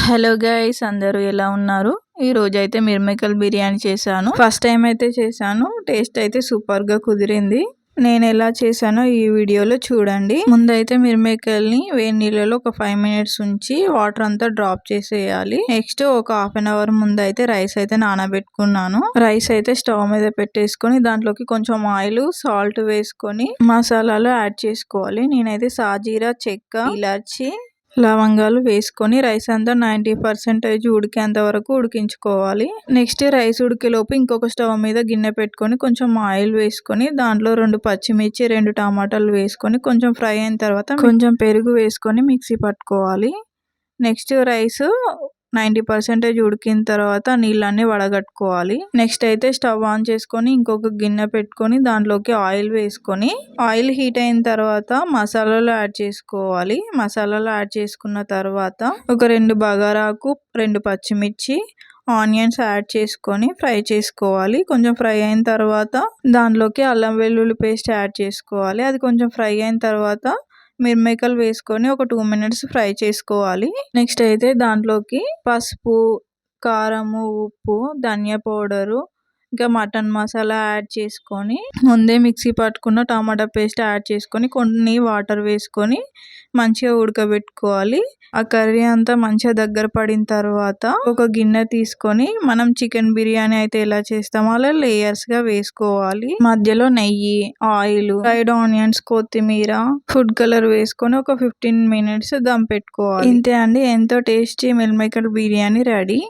Hello guys, అందరూ ఎలా ఉన్నారు? ఈ రోజైతే మిర్మేకల్ బిర్యానీ చేశాను. ఫస్ట్ టైం అయితే చేశాను. టేస్ట్ అయితే సూపర్ గా కుదిరింది. నేను ఎలా చేశానో ఈ వీడియోలో చూడండి. ముందైతే మిర్మేకల్ని వేడి నీళ్ళలో ఒక 5 మినిట్స్ ఉంచి వాటర్ అంతా డ్రాప్ చేసేయాలి. నెక్స్ట్ ఒక హాఫ్ అన్ అవర్ ముందు అయితే రైస్ అయితే నానబెట్టుకున్నాను. రైస్ అయితే స్టవ్ మీద పెట్టేసుకొని దాంట్లోకి కొంచెం ఆయిల్, సాల్ట్ వేసుకొని మసాలాలు యాడ్ చేసుకోవాలి. నేనైతే సాజీరా, చెక్క, ఇలాచి, లవంగాలు వేసుకొని రైస్ అంతా 90% ఉడికేంత వరకు ఉడికించుకోవాలి. నెక్స్ట్ రైస్ ఉడికేలోపు ఇంకొక స్టవ్ మీద గిన్నె పెట్టుకొని కొంచెం ఆయిల్ వేసుకొని దాంట్లో 2 పచ్చిమిర్చి, 2 టమాటాలు వేసుకొని కొంచెం ఫ్రై అయిన తర్వాత కొంచెం పెరుగు వేసుకొని మిక్సీ పట్టుకోవాలి. నెక్స్ట్ రైస్ 90% ఉడికిన తర్వాత నీళ్ళన్నీ వడగట్టుకోవాలి. నెక్స్ట్ అయితే స్టవ్ ఆన్ చేసుకొని ఇంకొక గిన్నె పెట్టుకొని దాంట్లోకి ఆయిల్ వేసుకొని ఆయిల్ హీట్ అయిన తర్వాత మసాలాలు యాడ్ చేసుకోవాలి. మసాలాలు యాడ్ చేసుకున్న తర్వాత ఒక 2 బగారాకు, 2 పచ్చిమిర్చి, ఆనియన్స్ యాడ్ చేసుకొని ఫ్రై చేసుకోవాలి. కొంచెం ఫ్రై అయిన తర్వాత దాంట్లోకి అల్లం వెల్లుల్లి పేస్ట్ యాడ్ చేసుకోవాలి. అది కొంచెం ఫ్రై అయిన తర్వాత మిర్మేకల్ వేసుకొని ఒక 2 మినిట్స్ ఫ్రై చేసుకోవాలి. నెక్స్ట్ అయితే దాంట్లోకి పసుపు, కారము, ఉప్పు, ధనియా పౌడరు, ఇంకా మటన్ మసాలా యాడ్ చేసుకొని ముందే మిక్సీ పట్టుకున్న టమాటా పేస్ట్ యాడ్ చేసుకొని కొన్ని వాటర్ వేసుకొని మంచిగా ఉడకబెట్టుకోవాలి. ఆ కర్రీ అంతా మంచిగా దగ్గర పడిన తర్వాత ఒక గిన్నె తీసుకొని మనం చికెన్ బిర్యానీ అయితే ఎలా చేస్తామో అలా లేయర్స్ గా వేసుకోవాలి. మధ్యలో నెయ్యి, ఆయిల్, ఫ్రైడ్ ఆనియన్స్, కొత్తిమీర, ఫుడ్ కలర్ వేసుకొని ఒక 15 మినిట్స్ దమ్ పెట్టుకోవాలి. ఇంతే అండి, ఎంతో tasty meal maker biryani ready.